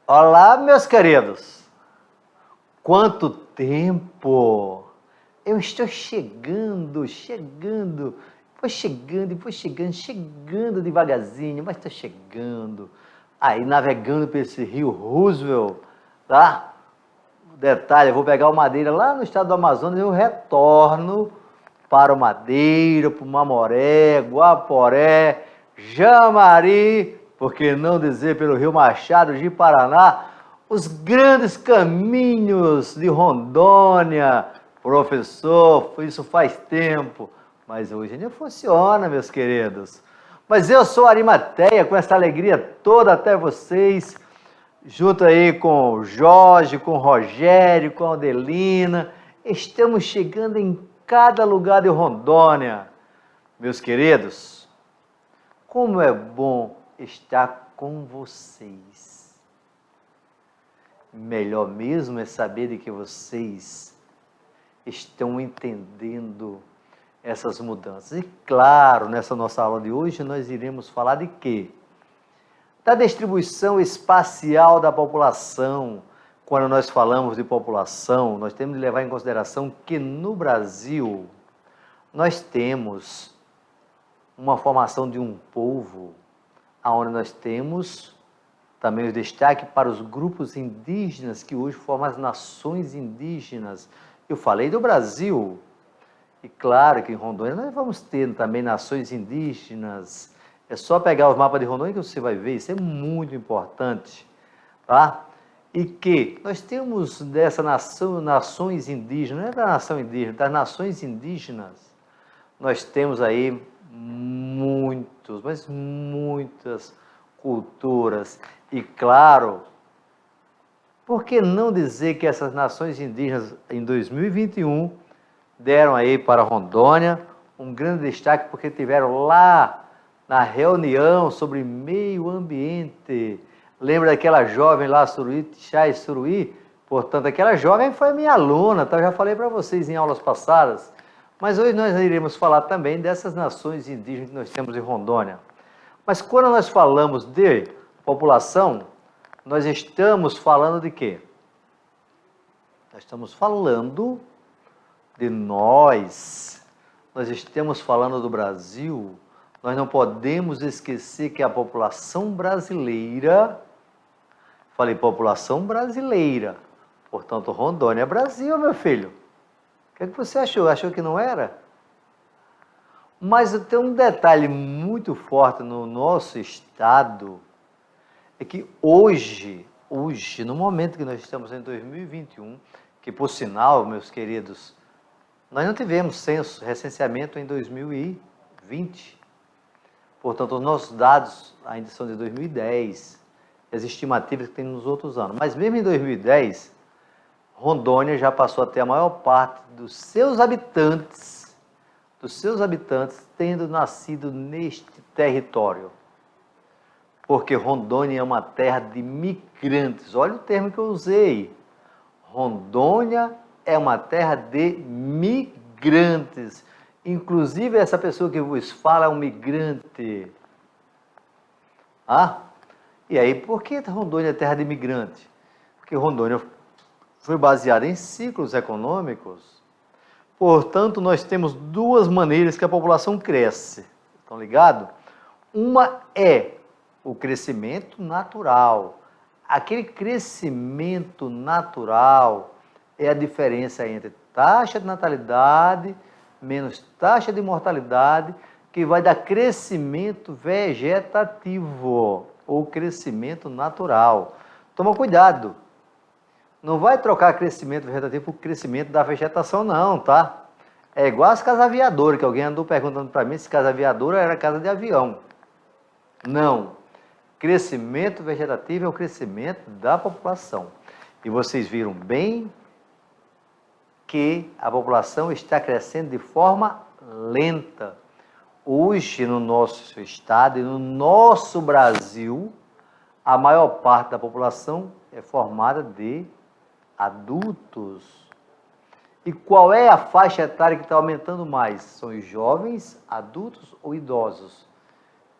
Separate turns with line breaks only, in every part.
Olá, meus queridos! Quanto tempo! Eu estou chegando, chegando devagarzinho, mas estou chegando. Aí, navegando por esse rio Roosevelt, tá? Detalhe, eu vou pegar o Madeira lá no estado do Amazonas e eu retorno para o Madeira, para o Mamoré, Guaporé, Jamari, por que não dizer pelo Rio Machado de Paraná, os grandes caminhos de Rondônia. Professor, isso faz tempo, mas hoje ainda funciona, meus queridos. Mas eu sou Arimateia, com essa alegria toda até vocês, junto aí com o Jorge, com o Rogério, com a Adelina. Estamos chegando em cada lugar de Rondônia. Meus queridos, como é bom estar com vocês. Melhor mesmo é saber de que vocês estão entendendo essas mudanças. E claro, nessa nossa aula de hoje nós iremos falar de quê? Da distribuição espacial da população. Quando nós falamos de população, nós temos de levar em consideração que no Brasil nós temos uma formação de um povo, onde nós temos também o destaque para os grupos indígenas que hoje formam as nações indígenas. Eu falei do Brasil, e claro que em Rondônia nós vamos ter também nações indígenas. É só pegar os mapas de Rondônia que você vai ver, isso é muito importante, tá? E que nós temos dessa nação, nações indígenas, não é da nação indígena, das nações indígenas, nós temos aí muitos, mas muitas culturas. E claro, por que não dizer que essas nações indígenas em 2021 deram aí para Rondônia um grande destaque, porque tiveram lá na reunião sobre meio ambiente. Lembra daquela jovem lá, Chay Suruí? Portanto, aquela jovem foi minha aluna, tá? Eu já falei para vocês em aulas passadas. Mas hoje nós iremos falar também dessas nações indígenas que nós temos em Rondônia. Mas quando nós falamos de população, nós estamos falando de quê? Nós estamos falando de nós. Nós estamos falando do Brasil. Nós não podemos esquecer que a população brasileira, falei população brasileira, portanto Rondônia é Brasil, meu filho. O que você achou? Achou que não era? Mas tem um detalhe muito forte no nosso estado, é que hoje, no momento que nós estamos em 2021, que por sinal, meus queridos, nós não tivemos censo, recenseamento em 2020. Portanto, os nossos dados ainda são de 2010, as estimativas que tem nos outros anos. Mas mesmo em 2010, Rondônia já passou a ter a maior parte dos seus habitantes tendo nascido neste território. Porque Rondônia é uma terra de migrantes. Olha o termo que eu usei. Rondônia é uma terra de migrantes. Inclusive, essa pessoa que vos fala é um migrante. E aí, por que Rondônia é terra de imigrante? Porque Rondônia foi baseada em ciclos econômicos. Portanto, nós temos duas maneiras que a população cresce. Estão ligados? Uma é o crescimento natural. Aquele crescimento natural é a diferença entre taxa de natalidade menos taxa de mortalidade, que vai dar crescimento vegetativo ou crescimento natural. Toma cuidado. Não vai trocar crescimento vegetativo por crescimento da vegetação, não, tá? É igual as casas aviadoras, que alguém andou perguntando para mim se casa aviadora era casa de avião. Não. Crescimento vegetativo é o crescimento da população. E vocês viram bem que a população está crescendo de forma lenta. Hoje, no nosso estado e no nosso Brasil, a maior parte da população é formada de adultos. E qual é a faixa etária que está aumentando mais? São os jovens, adultos ou idosos?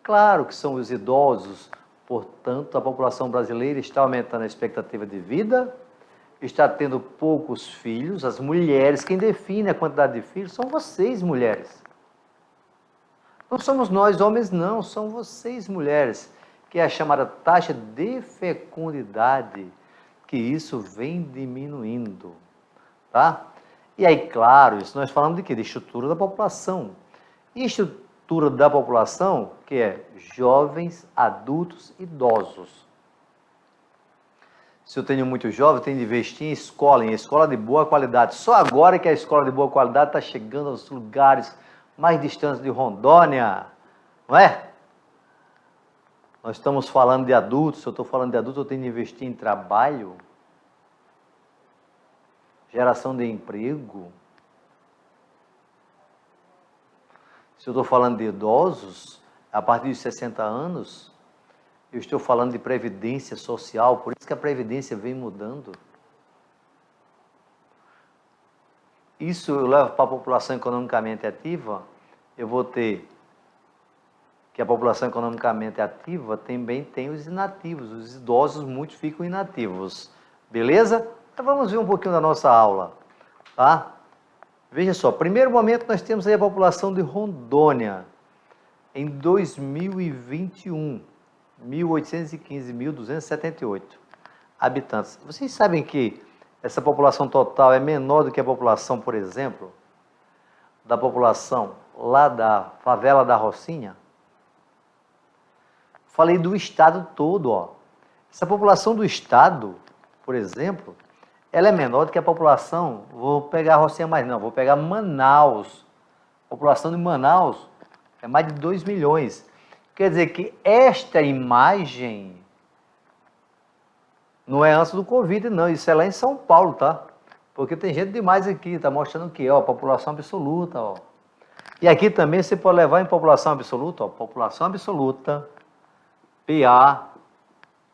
Claro que são os idosos, Portanto, a população brasileira está aumentando a expectativa de vida, está tendo poucos filhos. As mulheres, quem define a quantidade de filhos são vocês, mulheres. Não somos nós, homens, não, são vocês, mulheres, que é a chamada taxa de fecundidade, que isso vem diminuindo, tá? E aí, claro, isso nós falamos de quê? De estrutura da população. E estrutura da população, que é jovens, adultos, idosos. Se eu tenho muito jovem, eu tenho de investir em escola de boa qualidade. Só agora que a escola de boa qualidade está chegando aos lugares mais distantes de Rondônia, não é? Nós estamos falando de adultos, se eu estou falando de adultos, eu tenho de investir em trabalho, geração de emprego. Se eu estou falando de idosos, a partir de 60 anos, eu estou falando de previdência social, por isso que a previdência vem mudando. Isso eu levo para a população economicamente ativa, eu vou ter que a população economicamente ativa também tem os inativos, os idosos muitos ficam inativos, beleza? Então vamos ver um pouquinho da nossa aula, tá? Veja só, primeiro momento nós temos aí a população de Rondônia, em 2021, 1.815.278 habitantes. Vocês sabem que essa população total é menor do que a população, por exemplo, da população lá da favela da Rocinha? Falei do estado todo, ó. Essa população do estado, por exemplo, ela é menor do que a população, vou pegar a Rocinha mais não, vou pegar Manaus. A população de Manaus é mais de 2 milhões. Quer dizer que esta imagem não é antes do Covid, não. Isso é lá em São Paulo, tá? Porque tem gente demais aqui, tá mostrando que é, ó, população absoluta, ó. E aqui também você pode levar em população absoluta, ó, população absoluta, PA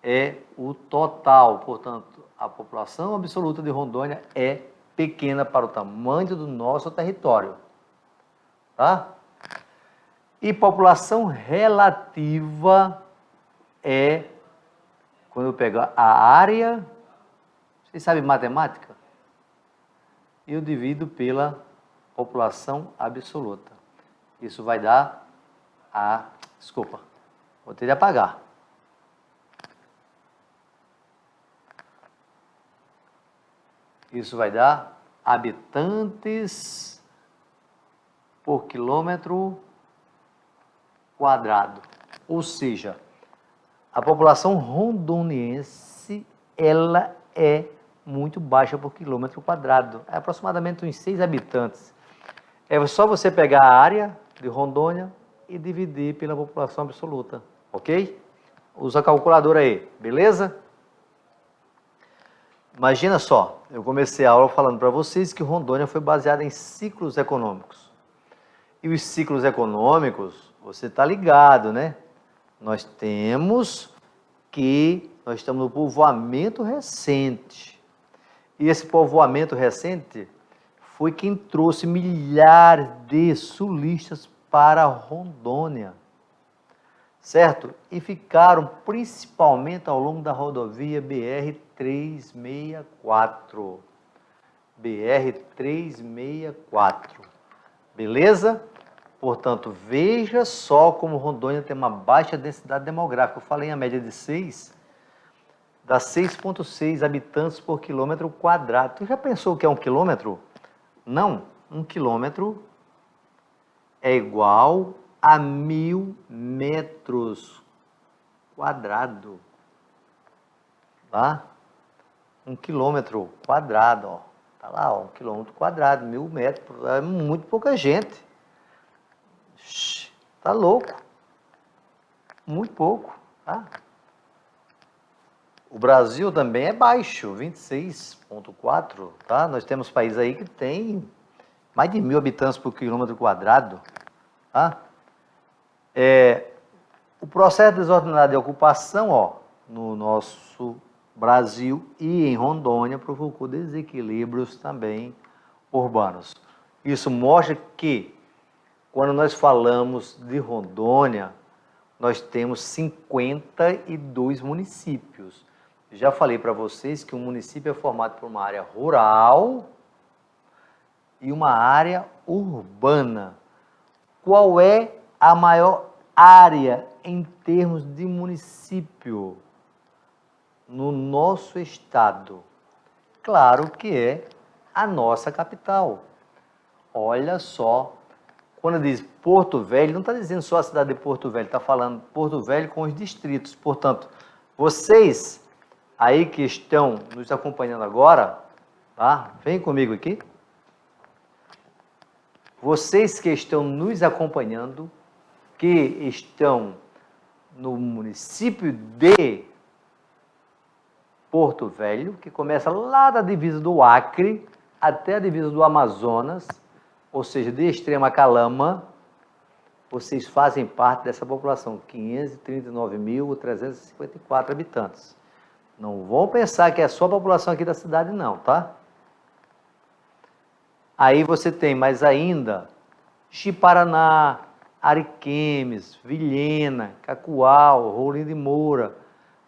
é o total, portanto, a população absoluta de Rondônia é pequena para o tamanho do nosso território, tá? E população relativa é, quando eu pegar a área, vocês sabem matemática? Eu divido pela população absoluta. Isso vai dar desculpa, vou ter de apagar. Isso vai dar habitantes por quilômetro quadrado. Ou seja, a população rondoniense, ela é muito baixa por quilômetro quadrado. É aproximadamente uns 6 habitantes. É só você pegar a área de Rondônia e dividir pela população absoluta, ok? Usa a calculadora aí, beleza? Imagina só, eu comecei a aula falando para vocês que Rondônia foi baseada em ciclos econômicos. E os ciclos econômicos, você está ligado, né? Nós estamos no povoamento recente. E esse povoamento recente foi quem trouxe milhares de sulistas para Rondônia, certo? E ficaram principalmente ao longo da rodovia BR-364. BR-364. Beleza? Portanto, veja só como Rondônia tem uma baixa densidade demográfica. Eu falei a média de 6, dá 6,6 habitantes por quilômetro quadrado. Tu já pensou o que é 1 quilômetro? Não, 1 quilômetro é igual a 1.000 metros quadrados. Tá? 1 quilômetro quadrado, ó. Tá lá, ó, 1 quilômetro quadrado, 1.000 metros. É muito pouca gente. Tá louco. Muito pouco, tá? O Brasil também é baixo, 26,4, tá? Nós temos países aí que tem mais de 1.000 habitantes por quilômetro quadrado, tá? O processo desordenado de ocupação, ó, no nosso Brasil e em Rondônia provocou desequilíbrios também urbanos. Isso mostra que, quando nós falamos de Rondônia, nós temos 52 municípios. Já falei para vocês que um município é formado por uma área rural e uma área urbana. Qual é a maior área em termos de município no nosso estado? Claro que é a nossa capital. Olha só, quando diz Porto Velho, não está dizendo só a cidade de Porto Velho, está falando Porto Velho com os distritos. Portanto, vocês aí que estão nos acompanhando agora, tá? Vem comigo aqui. Vocês que estão nos acompanhando, que estão no município de Porto Velho, que começa lá da divisa do Acre até a divisa do Amazonas, ou seja, de Extrema-Calama, vocês fazem parte dessa população, 539.354 habitantes. Não vão pensar que é só a população aqui da cidade, não, tá? Aí você tem mais ainda Ji-Paraná, Ariquemes, Vilhena, Cacoal, Rolim de Moura,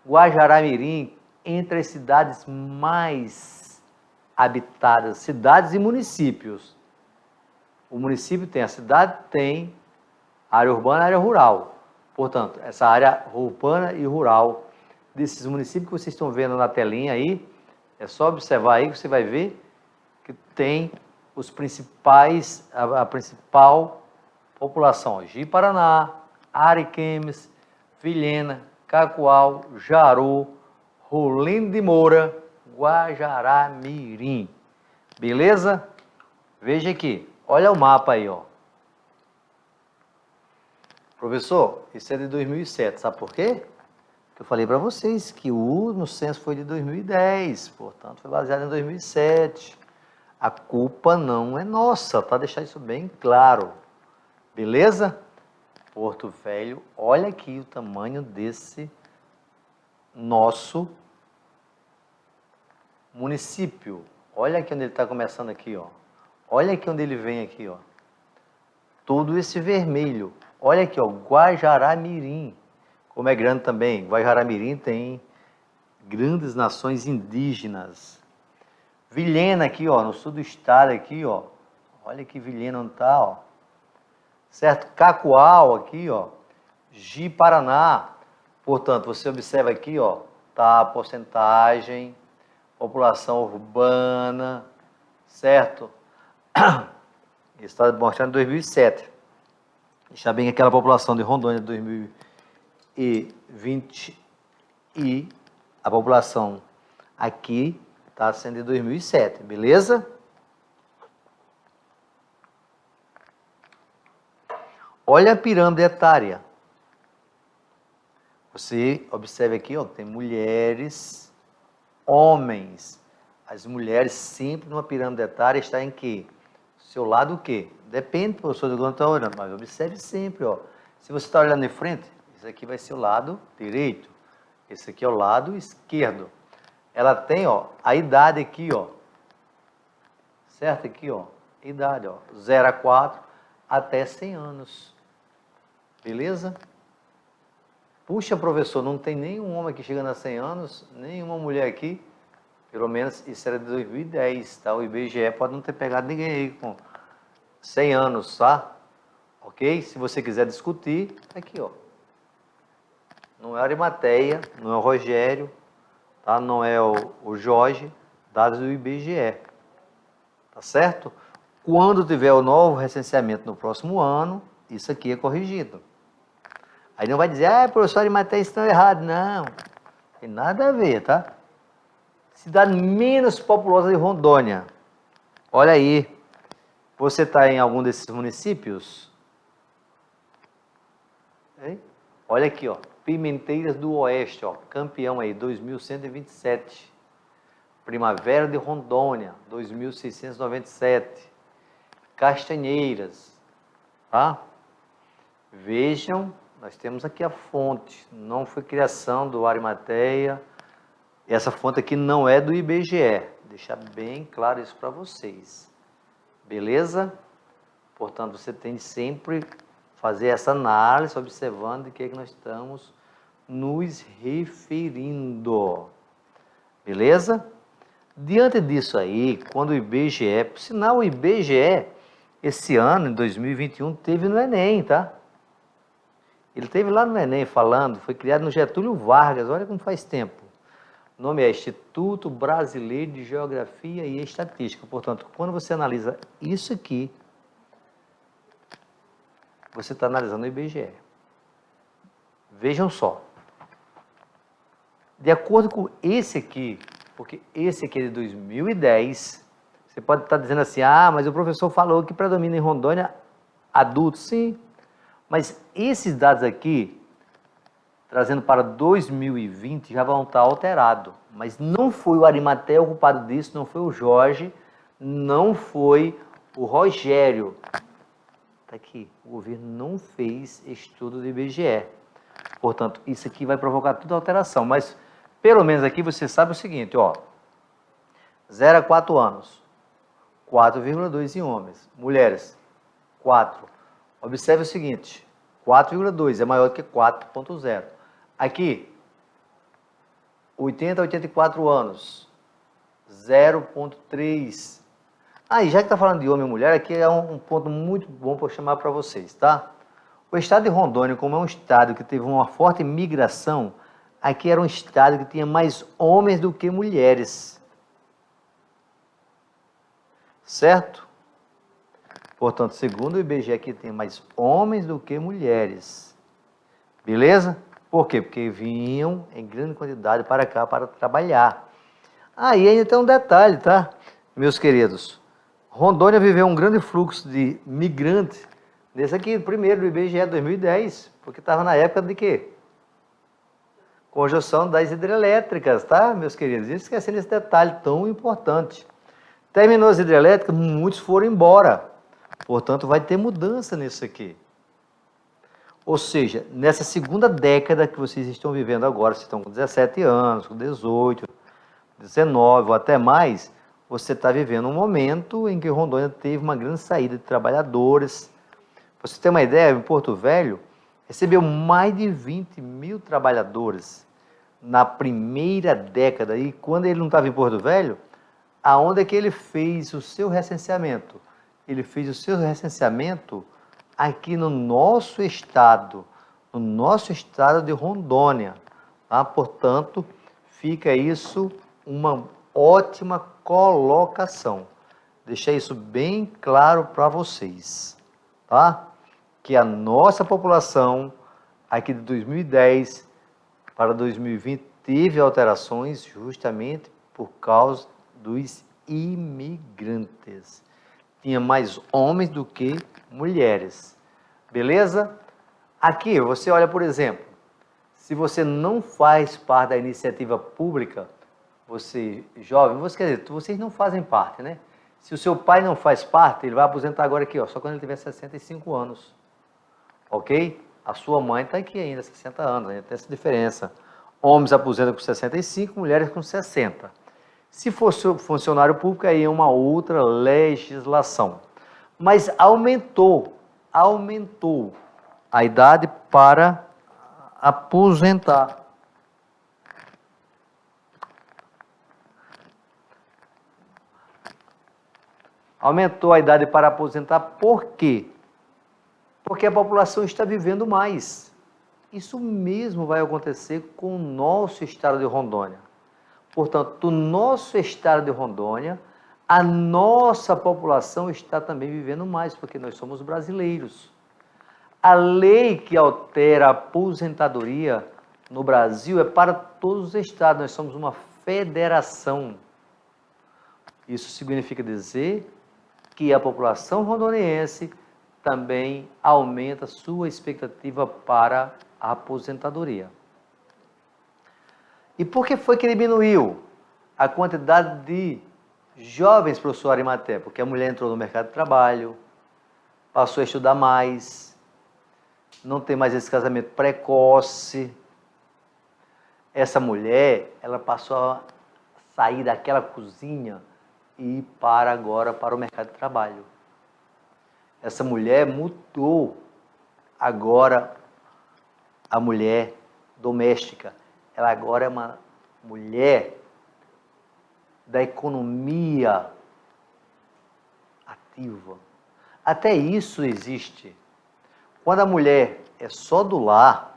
Guajará-Mirim, entre as cidades mais habitadas, cidades e municípios. O município tem, a cidade tem área urbana e área rural. Portanto, essa área urbana e rural desses municípios que vocês estão vendo na telinha aí, é só observar aí que você vai ver que tem os principais, a principal população, Ji-Paraná, Ariquemes, Vilhena, Cacoal, Jaru, Rolim de Moura, Guajará-Mirim. Beleza? Veja aqui, olha o mapa aí, ó. Professor, isso é de 2007, sabe por quê? Eu falei para vocês que o último censo foi de 2010, portanto foi baseado em 2007. A culpa não é nossa, para deixar isso bem claro. Beleza? Porto Velho, olha aqui o tamanho desse nosso município. Olha aqui onde ele está começando aqui, ó. Olha aqui onde ele vem aqui, ó. Todo esse vermelho. Olha aqui, ó, Guajará-Mirim. Como é grande também. Guajará-Mirim tem grandes nações indígenas. Vilhena aqui, ó, no sul do estado aqui, ó. Olha que Vilhena onde tá, ó. Certo? Cacoal aqui, ó. Ji-Paraná. Portanto, você observa aqui, ó, tá a porcentagem, população urbana, certo? Isso está mostrando em 2007. Deixar bem aquela população de Rondônia de 2020 e a população aqui está sendo de 2007, beleza? Olha a pirâmide etária. Você observe aqui, ó, tem mulheres, homens. As mulheres sempre numa pirâmide etária está em quê? Seu lado o quê? Depende, professor, do quanto está olhando, mas observe sempre, ó. Se você está olhando em frente, esse aqui vai ser o lado direito. Esse aqui é o lado esquerdo. Ela tem, ó, a idade aqui, ó. Certo? Aqui, ó. Idade, ó. 0 a 4 até 100 anos. Beleza? Puxa, professor, não tem nenhum homem aqui chegando a 100 anos, nenhuma mulher aqui. Pelo menos isso era de 2010, tá? O IBGE pode não ter pegado ninguém aí com 100 anos, tá? Ok? Se você quiser discutir, tá aqui, ó. Não é a Arimateia, não é o Rogério, tá? Não é o Jorge, dados do IBGE. Tá certo? Quando tiver o novo recenseamento no próximo ano, isso aqui é corrigido. Aí não vai dizer, professor Arimateia, estão errados. Não, tem nada a ver, tá? Cidade menos populosa de Rondônia. Olha aí. Você está em algum desses municípios? Hein? Olha aqui, ó. Pimenteiras do Oeste, ó. Campeão aí, 2.127. Primavera de Rondônia, 2.697. Castanheiras, tá? Vejam, nós temos aqui a fonte. Não foi criação do Arimateia. Essa fonte aqui não é do IBGE. Deixar bem claro isso para vocês. Beleza? Portanto, você tem sempre fazer essa análise, observando de que nós estamos nos referindo. Beleza? Diante disso aí, quando o IBGE, por sinal, o IBGE, esse ano, em 2021, teve no Enem, tá? Ele teve lá no Enem falando, foi criado no Getúlio Vargas, olha como faz tempo. O nome é Instituto Brasileiro de Geografia e Estatística. Portanto, quando você analisa isso aqui, você está analisando o IBGE. Vejam só. De acordo com esse aqui, porque esse aqui é de 2010, você pode estar dizendo assim, mas o professor falou que predomina em Rondônia adultos. Sim, mas esses dados aqui, trazendo para 2020, já vão estar alterados. Mas não foi o Arimatea o culpado disso, não foi o Jorge, não foi o Rogério. Está aqui, o governo não fez estudo do IBGE. Portanto, isso aqui vai provocar toda alteração. Mas, pelo menos aqui, você sabe o seguinte, ó. 0 a 4 anos, 4,2 em homens. Mulheres, 4. Observe o seguinte, 4,2 é maior do que 4,0. Aqui, 80 a 84 anos, 0,3. E já que está falando de homem e mulher, aqui é um ponto muito bom para eu chamar para vocês, tá? O estado de Rondônia, como é um estado que teve uma forte migração, aqui era um estado que tinha mais homens do que mulheres. Certo? Portanto, segundo o IBGE, aqui tem mais homens do que mulheres. Beleza? Por quê? Porque vinham em grande quantidade para cá para trabalhar. E ainda tem um detalhe, tá? Meus queridos. Rondônia viveu um grande fluxo de migrantes. Desse aqui, primeiro do IBGE 2010, porque estava na época de quê? Conjunção das hidrelétricas, tá, meus queridos? Não esquecendo esse detalhe tão importante. Terminou as hidrelétricas, muitos foram embora. Portanto, vai ter mudança nisso aqui. Ou seja, nessa segunda década que vocês estão vivendo agora, vocês estão com 17 anos, com 18, 19 ou até mais, você está vivendo um momento em que Rondônia teve uma grande saída de trabalhadores. Para você ter uma ideia, em Porto Velho, recebeu mais de 20 mil trabalhadores na primeira década. E quando ele não estava em Porto Velho, aonde é que ele fez o seu recenseamento? Ele fez o seu recenseamento aqui no nosso estado de Rondônia. Tá? Portanto, fica isso uma ótima colocação. Deixei isso bem claro para vocês, tá? Que a nossa população aqui de 2010 para 2020 teve alterações justamente por causa dos imigrantes. Tinha mais homens do que mulheres. Beleza? Aqui você olha, por exemplo, se você não faz parte da iniciativa pública, você jovem, quer dizer, vocês não fazem parte, né? Se o seu pai não faz parte, ele vai aposentar agora aqui, ó, só quando ele tiver 65 anos. Ok? A sua mãe está aqui ainda, 60 anos, ainda tem essa diferença. Homens aposentam com 65, mulheres com 60. Se fosse funcionário público, aí é uma outra legislação. Mas aumentou a idade para aposentar. Aumentou a idade para aposentar, por quê? Porque a população está vivendo mais. Isso mesmo vai acontecer com o nosso estado de Rondônia. Portanto, do nosso estado de Rondônia, a nossa população está também vivendo mais, porque nós somos brasileiros. A lei que altera a aposentadoria no Brasil é para todos os estados, nós somos uma federação. Isso significa dizer que a população rondoniense também aumenta sua expectativa para a aposentadoria. E por que foi que diminuiu a quantidade de jovens, professor Arimatea? Porque a mulher entrou no mercado de trabalho, passou a estudar mais, não tem mais esse casamento precoce. Essa mulher, ela passou a sair daquela cozinha e ir agora para o mercado de trabalho. Essa mulher mudou agora a mulher doméstica, ela agora é uma mulher da economia ativa. Até isso existe. Quando a mulher é só do lar,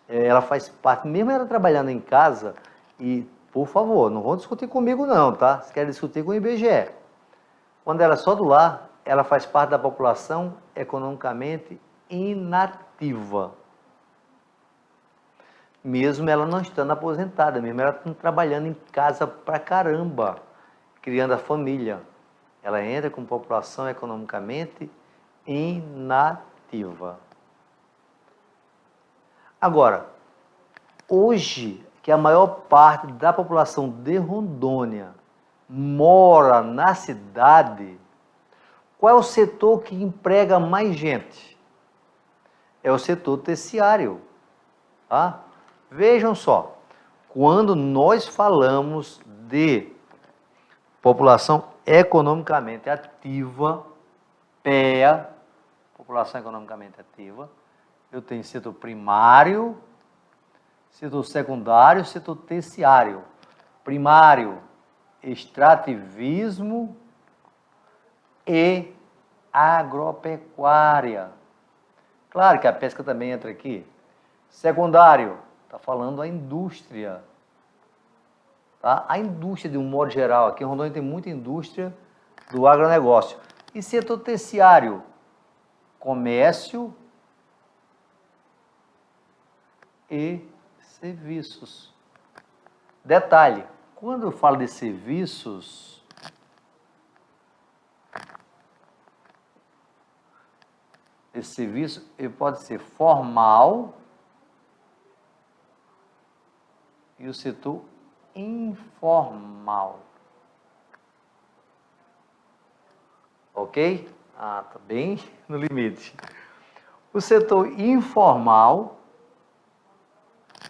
ela faz parte, mesmo ela trabalhando em casa, e, por favor, não vão discutir comigo não, tá? Vocês querem discutir com o IBGE. Quando ela é só do lar, ela faz parte da população economicamente inativa. Mesmo ela não estando aposentada, mesmo ela estando trabalhando em casa pra caramba, criando a família. Ela entra com população economicamente inativa. Agora, hoje, que a maior parte da população de Rondônia mora na cidade, qual é o setor que emprega mais gente? É o setor terciário. Tá? Vejam só, quando nós falamos de população economicamente ativa, PEA, população economicamente ativa, eu tenho setor primário, setor secundário, setor terciário. Primário, extrativismo e agropecuária. Claro que a pesca também entra aqui. Secundário, está falando a indústria. Tá? A indústria, de um modo geral, aqui em Rondônia tem muita indústria do agronegócio. E setor terciário, comércio e serviços. Detalhe, quando eu falo de serviços, esse serviço ele pode ser formal e o setor informal. Ok? Ah, tá bem no limite. O setor informal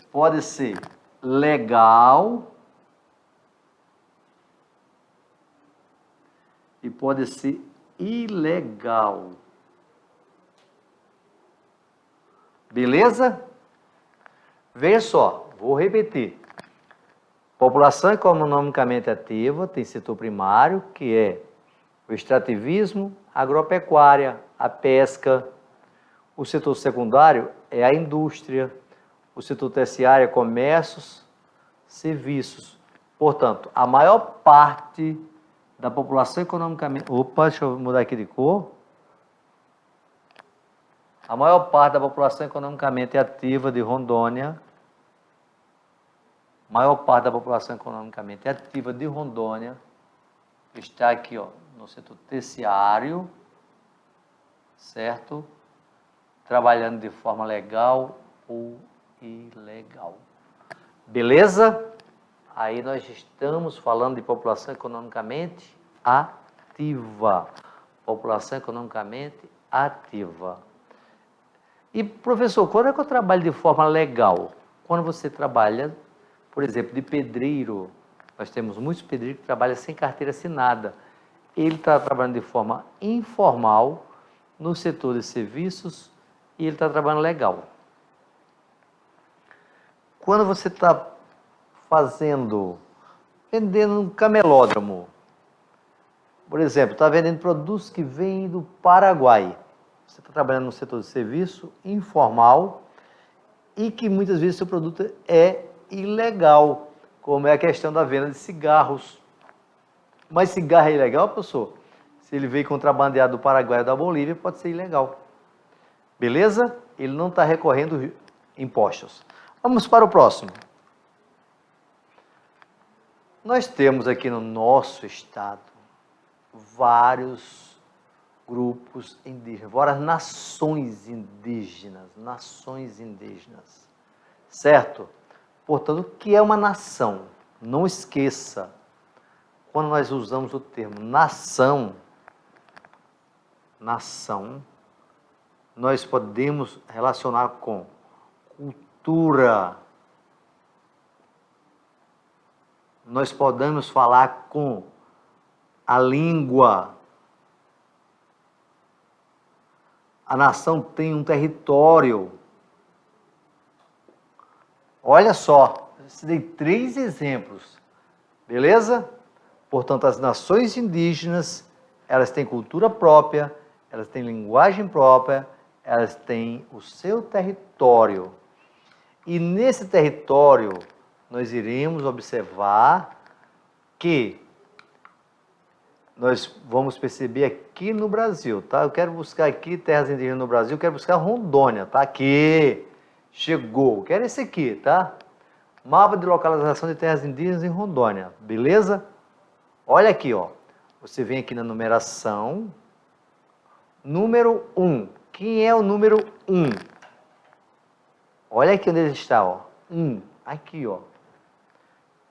pode ser legal e pode ser ilegal. Beleza? Veja só, vou repetir. População economicamente ativa tem setor primário, que é o extrativismo, a agropecuária, a pesca. O setor secundário é a indústria. O setor terciário é comércios, serviços. Portanto, a maior parte da população economicamente... Opa, deixa eu mudar aqui de cor. A maior parte da população economicamente ativa de Rondônia, está aqui, ó, no setor terciário, certo? Trabalhando de forma legal ou ilegal. Beleza? Aí nós estamos falando de população economicamente ativa. População economicamente ativa. E, professor, quando é que eu trabalho de forma legal? Quando você trabalha, por exemplo, de pedreiro. Nós temos muitos pedreiros que trabalham sem carteira assinada. Ele está trabalhando de forma informal no setor de serviços e ele está trabalhando legal. Quando você está vendendo um camelódromo, por exemplo, está vendendo produtos que vêm do Paraguai. Você está trabalhando no setor de serviço informal e que muitas vezes seu produto é ilegal, como é a questão da venda de cigarros. Mas cigarro é ilegal, professor? Se ele veio contrabandeado do Paraguai ou da Bolívia, pode ser ilegal. Beleza? Ele não está recorrendo impostos. Vamos para o próximo. Nós temos aqui no nosso estado vários grupos indígenas, várias nações indígenas, certo? Portanto, o que é uma nação? Não esqueça, quando nós usamos o termo nação, nós podemos relacionar com cultura, nós podemos falar com a língua, a nação tem um território. Olha só, eu dei 3 exemplos, beleza? Portanto, as nações indígenas, elas têm cultura própria, elas têm linguagem própria, elas têm o seu território. E nesse território, nós iremos observar que nós vamos perceber aqui no Brasil, tá? Eu quero buscar aqui terras indígenas no Brasil, quero buscar Rondônia, tá? Aqui, chegou, quero esse aqui, tá? Mapa de localização de terras indígenas em Rondônia, beleza? Olha aqui, ó. Você vem aqui na numeração, número 1. Quem é o número 1? Olha aqui onde ele está, ó. 1, aqui, ó.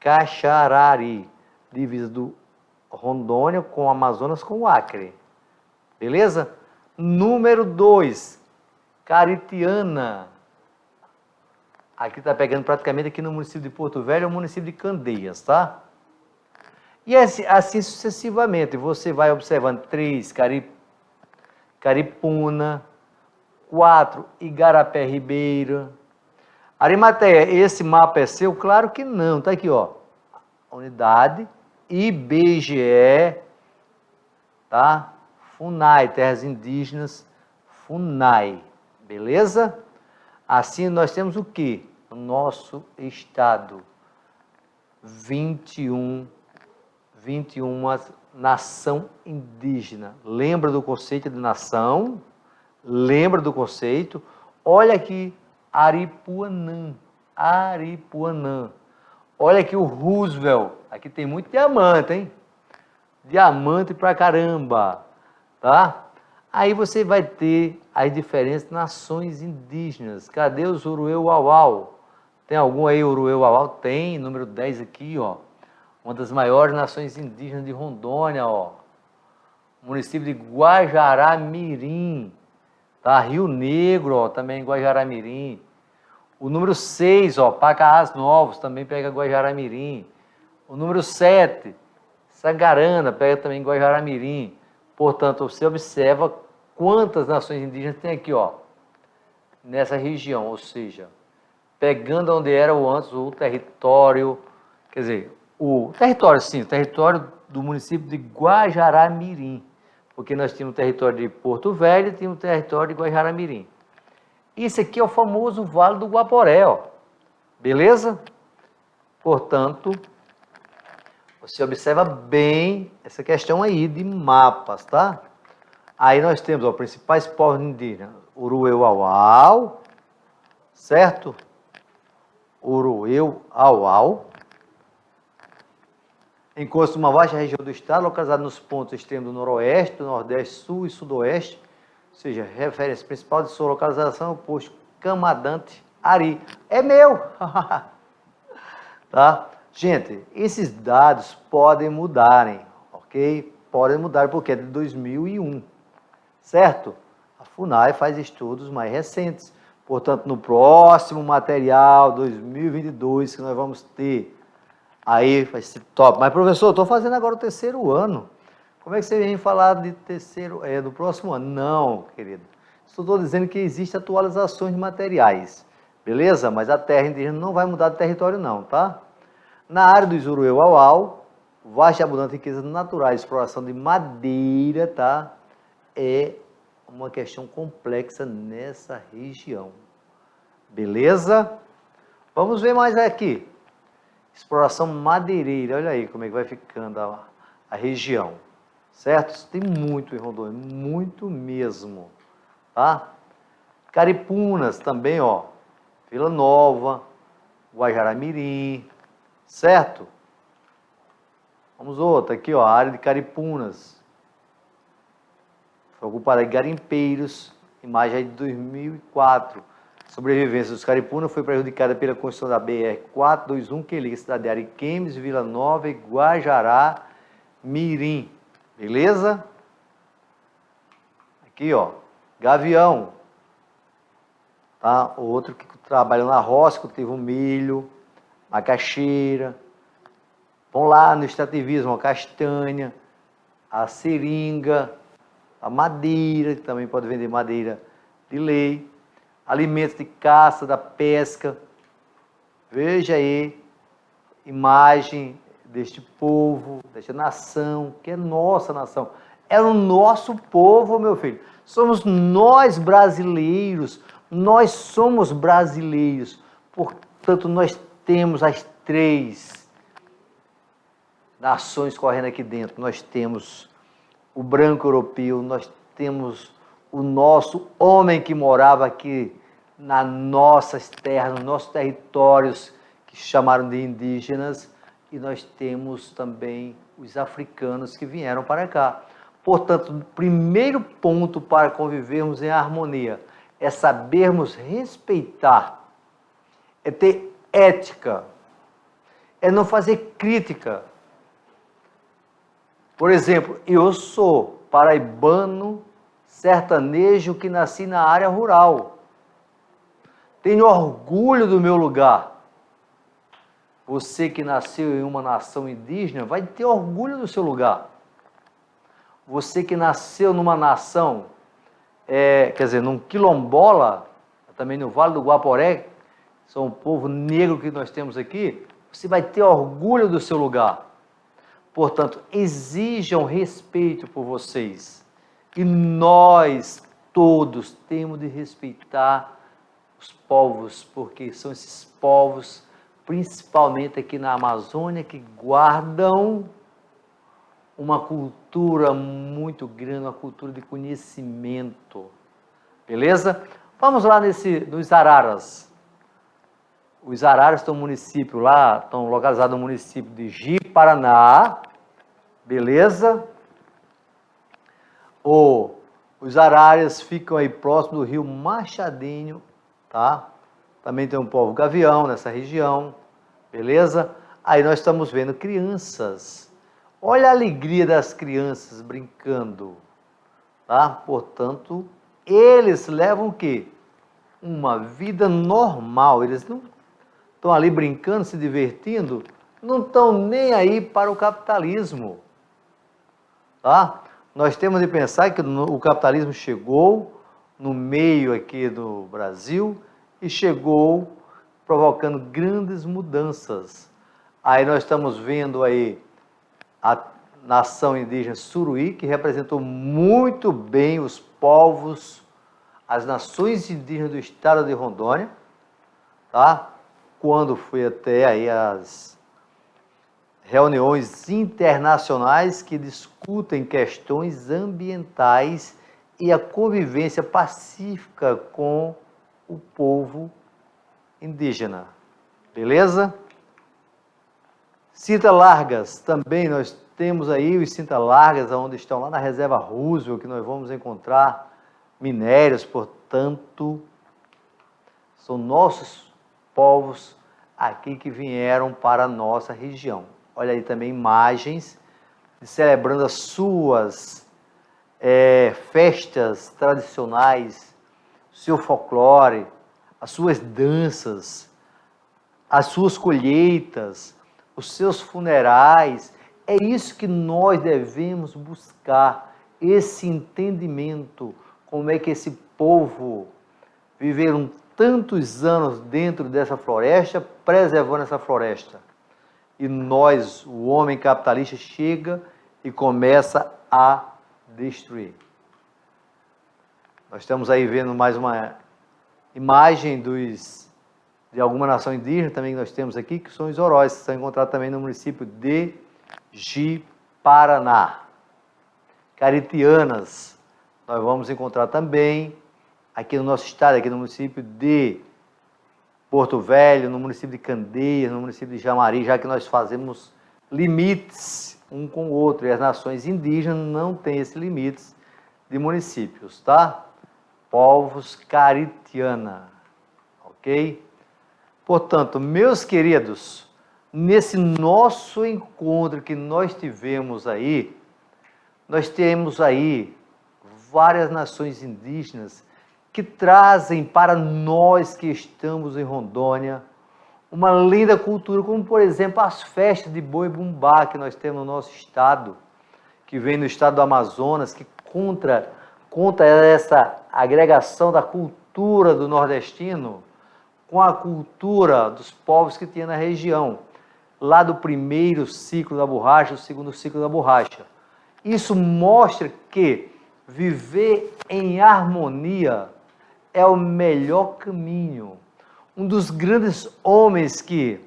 Caxarari, divisa do Rondônia com o Amazonas com o Acre. Beleza? Número 2, Caritiana. Aqui está pegando praticamente aqui no município de Porto Velho, é o município de Candeias, tá? E assim sucessivamente, você vai observando 3, Caripuna, 4, Igarapé Ribeira. Arimateia, esse mapa é seu? Claro que não, tá aqui, ó. Unidade, IBGE, tá? FUNAI, Terras Indígenas, FUNAI, beleza? Assim nós temos o que? O nosso estado, 21 nação indígena. Lembra do conceito de nação? Lembra do conceito? Olha aqui, Aripuanã. Olha aqui o Roosevelt. Aqui tem muito diamante, hein? Diamante pra caramba, tá? Aí você vai ter as diferentes nações indígenas. Cadê os Urueu-Uauau? Tem algum aí, Urueu-Uauau? Tem, número 10 aqui, ó. Uma das maiores nações indígenas de Rondônia, ó. Município de Guajará-Mirim, tá? Rio Negro, ó, também Guajará-Mirim. O número 6, ó, Pacaás Novos, também pega Guajará-Mirim. O número 7, Sangarana, pega também Guajará-Mirim. Portanto, você observa quantas nações indígenas tem aqui, ó, nessa região, ou seja, pegando onde era antes o território, quer dizer, o território do município de Guajará-Mirim, porque nós tínhamos o território de Porto Velho e tínhamos o território de Guajará-Mirim. Isso aqui é o famoso Vale do Guaporé, ó, beleza? Portanto, você observa bem essa questão aí de mapas, tá? Aí nós temos, ó, principais povos indígenas, Urueu-Uauau, certo? Urueu-Uauau. Encontra uma vasta região do estado, localizada nos pontos extremos do noroeste, do nordeste, sul e sudoeste, ou seja, referência principal de sua localização é o posto Camadante Ari. É meu! Tá? Gente, esses dados podem mudarem, ok? Podem mudar porque é de 2001, certo? A FUNAI faz estudos mais recentes. Portanto, no próximo material, 2022, que nós vamos ter, aí vai ser top. Mas, professor, eu estou fazendo agora o 3º ano. Como é que você vem falar de do próximo ano? Não, querido. Só estou dizendo que existem atualizações de materiais, beleza? Mas a terra indígena não vai mudar de território não, tá? Na área do Urueu-Uauau, vasta e abundante riqueza naturais, exploração de madeira, tá? É uma questão complexa nessa região, beleza? Vamos ver mais aqui. Exploração madeireira, olha aí como é que vai ficando a região, certo? Tem muito em Rondônia, muito mesmo, tá? Caripunas também, ó, Vila Nova, Guajará-Mirim, certo? Vamos outra aqui, ó, a área de Caripunas. Foi ocupada em garimpeiros, imagem aí de 2004. Sobrevivência dos Caripunas foi prejudicada pela construção da BR-421, que liga a cidade de Ariquemes, Vila Nova e Guajará-Mirim. Beleza? Aqui, ó, Gavião. Tá? Outro que trabalha na roça, cultiva o milho, macaxeira. Vão lá no extrativismo, a castanha, a seringa, a madeira, que também pode vender madeira de lei, alimentos de caça, da pesca. Veja aí, imagem deste povo, desta nação, que é nossa nação. É o nosso povo, meu filho. Somos nós brasileiros, nós somos brasileiros. Portanto, nós temos as 3 nações correndo aqui dentro. Nós temos o branco europeu, nós temos o nosso homem que morava aqui nas nossas terras, nos nossos territórios, que chamaram de indígenas, e nós temos também os africanos que vieram para cá. Portanto, o primeiro ponto para convivermos em harmonia é sabermos respeitar, é ter ética, é não fazer crítica. Por exemplo, eu sou paraibano, sertanejo, que nasci na área rural. Tenho orgulho do meu lugar. Você que nasceu em uma nação indígena vai ter orgulho do seu lugar. Você que nasceu numa nação, num quilombola, também no Vale do Guaporé, são um povo negro que nós temos aqui, você vai ter orgulho do seu lugar. Portanto, exijam respeito por vocês. E nós todos temos de respeitar os povos, porque são esses povos, principalmente aqui na Amazônia, que guardam uma cultura muito grande, uma cultura de conhecimento. Beleza? Vamos lá nos Araras. Os Araras estão localizados no município de Ji-Paraná. Beleza? Os Araras ficam aí próximo do rio Machadinho, tá? Também tem um povo gavião nessa região, beleza? Aí nós estamos vendo crianças. Olha a alegria das crianças brincando, tá? Portanto, eles levam o quê? Uma vida normal. Eles não estão ali brincando, se divertindo, não estão nem aí para o capitalismo, tá? Nós temos de pensar que o capitalismo chegou no meio aqui do Brasil e chegou provocando grandes mudanças. Aí nós estamos vendo aí a nação indígena Suruí, que representou muito bem os povos, as nações indígenas do estado de Rondônia, tá? Quando fui até aí as reuniões internacionais que discutem questões ambientais e a convivência pacífica com o povo indígena. Beleza? Cinta Largas, também nós temos aí os Cinta Largas, onde estão lá na reserva Roosevelt, que nós vamos encontrar minérios, portanto, são nossos povos aqui que vieram para a nossa região. Olha aí também imagens de celebrando as suas festas tradicionais, seu folclore, as suas danças, as suas colheitas, os seus funerais. É isso que nós devemos buscar, esse entendimento, como é que esse povo viveram tantos anos dentro dessa floresta, preservando essa floresta. E nós, o homem capitalista, chega e começa a destruir. Nós estamos aí vendo mais uma imagem de alguma nação indígena também que nós temos aqui, que são os Oróis, que são encontrados também no município de Ji-Paraná. Caritianas, nós vamos encontrar também aqui no nosso estado, aqui no município de Porto Velho, no município de Candeias, no município de Jamari, já que nós fazemos limites um com o outro, e as nações indígenas não têm esses limites de municípios, tá? Povos Caritiana, ok? Portanto, meus queridos, nesse nosso encontro que nós tivemos aí, nós temos aí várias nações indígenas que trazem para nós que estamos em Rondônia uma linda cultura, como por exemplo as festas de Boi-Bumbá que nós temos no nosso estado, que vem no estado do Amazonas, que conta conta essa agregação da cultura do nordestino com a cultura dos povos que tinha na região, lá do primeiro ciclo da borracha, do segundo ciclo da borracha. Isso mostra que viver em harmonia é o melhor caminho. Um dos grandes homens que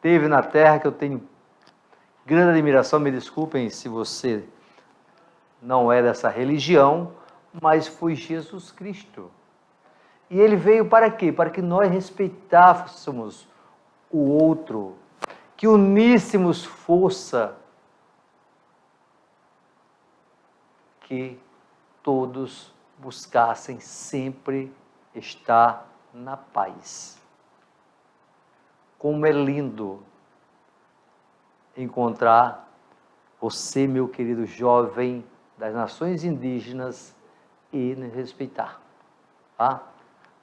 teve na Terra, que eu tenho grande admiração, me desculpem se você não é dessa religião, mas foi Jesus Cristo. E ele veio para quê? Para que nós respeitássemos o outro, que uníssemos força, que todos buscassem sempre estar na paz. Como é lindo encontrar você, meu querido jovem das nações indígenas, e nos respeitar, tá?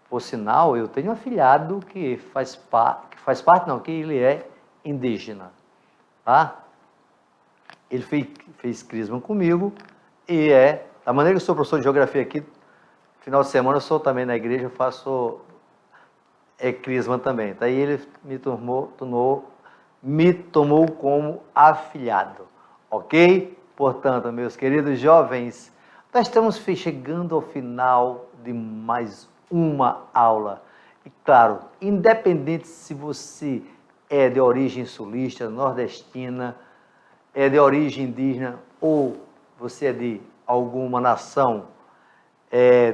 Por sinal, eu tenho um afilhado que faz parte não, que ele é indígena, tá? Ele fez crisma comigo e da maneira que eu sou professor de geografia aqui, final de semana eu sou também na igreja, eu faço crisma também, tá? E ele me tomou como afilhado, ok? Portanto, meus queridos jovens, nós estamos chegando ao final de mais uma aula. E claro, independente se você é de origem sulista, nordestina, é de origem indígena ou você é de alguma nação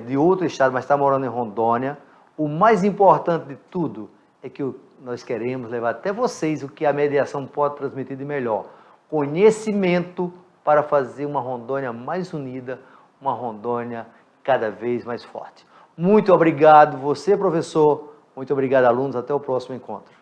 de outro estado, mas está morando em Rondônia, o mais importante de tudo é que nós queremos levar até vocês o que a mediação pode transmitir de melhor. Conhecimento para fazer uma Rondônia mais unida, uma Rondônia cada vez mais forte. Muito obrigado, você, professor. Muito obrigado, alunos. Até o próximo encontro.